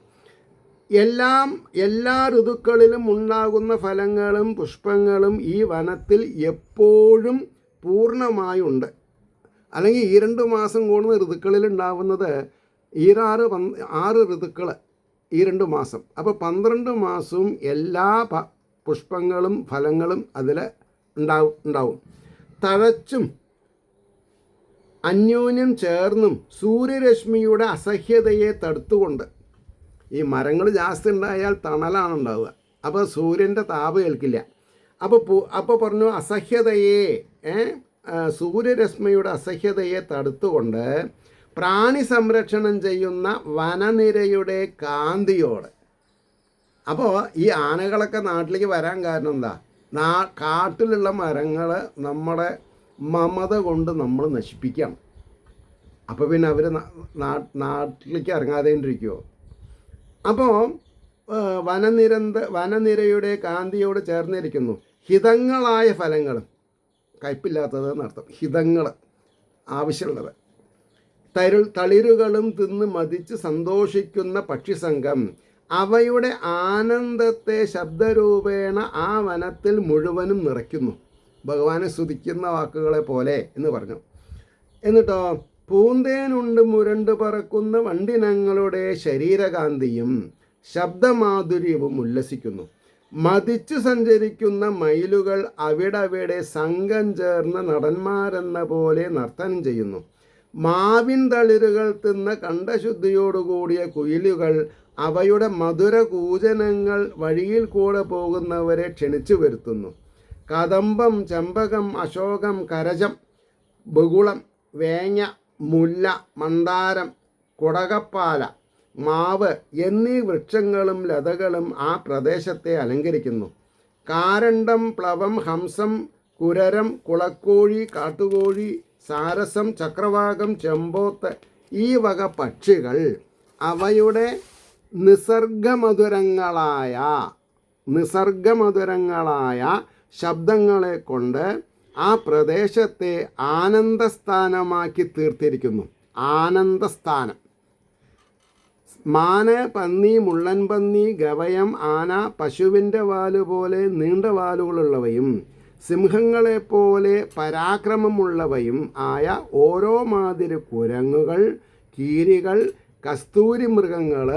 എല്ലാ ഋതുക്കളിലും ഉണ്ടാകുന്ന ഫലങ്ങളും പുഷ്പങ്ങളും ഈ വനത്തിൽ എപ്പോഴും പൂർണ്ണമായുണ്ട്. അല്ലെങ്കിൽ 2 മാസം കൂടുന്ന ഋതുക്കളിൽ ഉണ്ടാകുന്നത് 6 ഋതുക്കൾ 2 മാസം. അപ്പോൾ 12 മാസവും എല്ലാ പുഷ്പങ്ങളും ഫലങ്ങളും അതിൽ ഉണ്ടാവും. തഴച്ചും അന്യോന്യം ചേർന്നും സൂര്യരശ്മിയുടെ അസഹ്യതയെ തടുത്തുകൊണ്ട്, ഈ മരങ്ങൾ ജാസ്തി ഉണ്ടായാൽ തണലാണ് ഉണ്ടാവുക, അപ്പോൾ സൂര്യൻ്റെ താപം ഏൽക്കില്ല. അപ്പോൾ പറഞ്ഞു അസഹ്യതയെ, സൂര്യരശ്മിയുടെ അസഹ്യതയെ തടുത്തുകൊണ്ട് പ്രാണി സംരക്ഷണം ചെയ്യുന്ന വനനിരയുടെ കാന്തിയോട്. അപ്പോൾ ഈ ആനകളൊക്കെ നാട്ടിലേക്ക് വരാൻ കാരണം എന്താ? കാട്ടിലുള്ള മരങ്ങൾ നമ്മുടെ മമത കൊണ്ട് നമ്മൾ നശിപ്പിക്കണം. അപ്പോൾ പിന്നെ അവർ നാട്ടിലേക്ക് ഇറങ്ങാതെ ഇരിക്കുമോ? അപ്പോൾ വനനിരയുടെ കാന്തിയോട് ചേർന്നിരിക്കുന്നു ഹിതങ്ങളായ ഫലങ്ങളും, കയ്പില്ലാത്തത് എന്നർത്ഥം, ഹിതങ്ങൾ ആവശ്യമുള്ളത്, തളിരുകളും തിന്ന് മതിച്ച് സന്തോഷിക്കുന്ന പക്ഷിസംഘം അവയുടെ ആനന്ദത്തെ ശബ്ദരൂപേണ ആ വനത്തിൽ മുഴുവനും നിറയ്ക്കുന്നു. ഭഗവാനെ സ്തുതിക്കുന്ന വാക്കുകളെ പോലെ എന്ന് പറഞ്ഞു. എന്നിട്ടോ പൂന്തേനുണ്ട് മുരണ്ട് പറക്കുന്ന വണ്ടിനങ്ങളുടെ ശരീരകാന്തിയും ശബ്ദമാധുര്യവും ഉല്ലസിക്കുന്നു. മതിച്ചു സഞ്ചരിക്കുന്ന മയിലുകൾ അവിടവിടെ സംഘം ചേർന്ന് നടന്മാരെന്ന പോലെ നർത്തനം ചെയ്യുന്നു. മാവിൻ തളിരുകൾ തിന്ന കണ്ഠശുദ്ധിയോടുകൂടിയ കുയിലുകൾ അവയുടെ മധുര കൂജനങ്ങൾ വഴിയിൽ കൂടെ പോകുന്നവരെ ക്ഷണിച്ചു വരുത്തുന്നു. കദംബം, ചെമ്പകം, അശോകം, കരജം, ബകുളം, വേങ്ങ, മുല്ല, മന്ദാരം, കുടകപ്പാല, മാവ് എന്നീ വൃക്ഷങ്ങളും ലതകളും ആ പ്രദേശത്തെ അലങ്കരിക്കുന്നു. കാരണ്ടം, പ്ലവം, ഹംസം, കുരരം, കുളക്കോഴി, കാട്ടുകോഴി, സാരസം, ചക്രവാകം, ചെമ്പോത്ത് ഈ വക പക്ഷികൾ അവയുടെ നിസർഗമധുരങ്ങളായ ശബ്ദങ്ങളെ കൊണ്ട് ആ പ്രദേശത്തെ ആനന്ദസ്ഥാനമാക്കി തീർത്തിരിക്കുന്നു. ആനന്ദസ്ഥാനം. മാന്, പന്നി, മുള്ളൻപന്നി, ഗവയം, ആന, പശുവിൻ്റെ വാലുപോലെ നീണ്ട വാലുകളുള്ളവയും സിംഹങ്ങളെപ്പോലെ പരാക്രമമുള്ളവയും ആയ ഓരോ മാതിരി കുരങ്ങുകൾ, കീരികൾ, കസ്തൂരി മൃഗങ്ങൾ,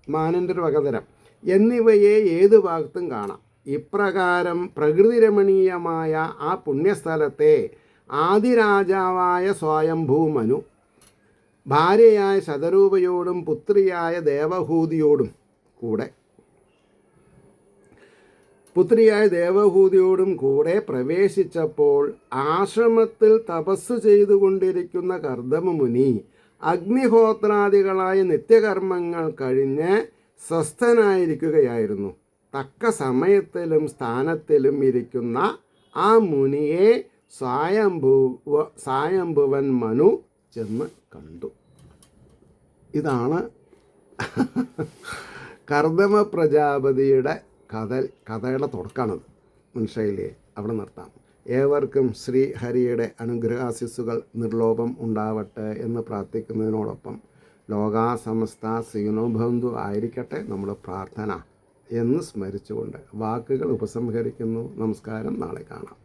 മാനിൻ്റെ ഒരു വകതരം എന്നിവയെ ഏതു ഭാഗത്തും കാണാം. ഇപ്രകാരം പ്രകൃതിരമണീയമായ ആ പുണ്യസ്ഥലത്തെ ആദിരാജാവായ സ്വയംഭൂമനു ഭാര്യയായ ശതരൂപയോടും പുത്രിയായ ദേവഹൂതിയോടും കൂടെ പ്രവേശിച്ചപ്പോൾ ആശ്രമത്തിൽ തപസ് ചെയ്തുകൊണ്ടിരിക്കുന്ന കർദമമുനി അഗ്നിഹോത്രാദികളായ നിത്യകർമ്മങ്ങൾ കഴിഞ്ഞ് സ്വസ്ഥനായിരിക്കുകയായിരുന്നു. തക്ക സമയത്തിലും സ്ഥാനത്തിലും ഇരിക്കുന്ന ആ മുനിയെ സ്വയംഭുവൻ മനു ചെന്ന് കണ്ടു. ഇതാണ് കർദമ പ്രജാപതിയുടെ കഥയുടെ തുടക്കമാണത്. മനസ്സിലായില്ലേ? അവിടെ നിർത്താം. ഏവർക്കും ശ്രീ ഹരിയുടെ അനുഗ്രഹാശിസ്സുകൾ നിർലോഭം ഉണ്ടാവട്ടെ എന്ന് പ്രാർത്ഥിക്കുന്നതിനോടൊപ്പം ലോകാസമസ്ത സുഖിനോഭവന്തു ആയിരിക്കട്ടെ നമ്മുടെ പ്രാർത്ഥന എന്ന് സ്മരിച്ചുകൊണ്ട് വാക്കുകൾ ഉപസംഹരിക്കുന്നു. നമസ്കാരം. നാളെ കാണാം.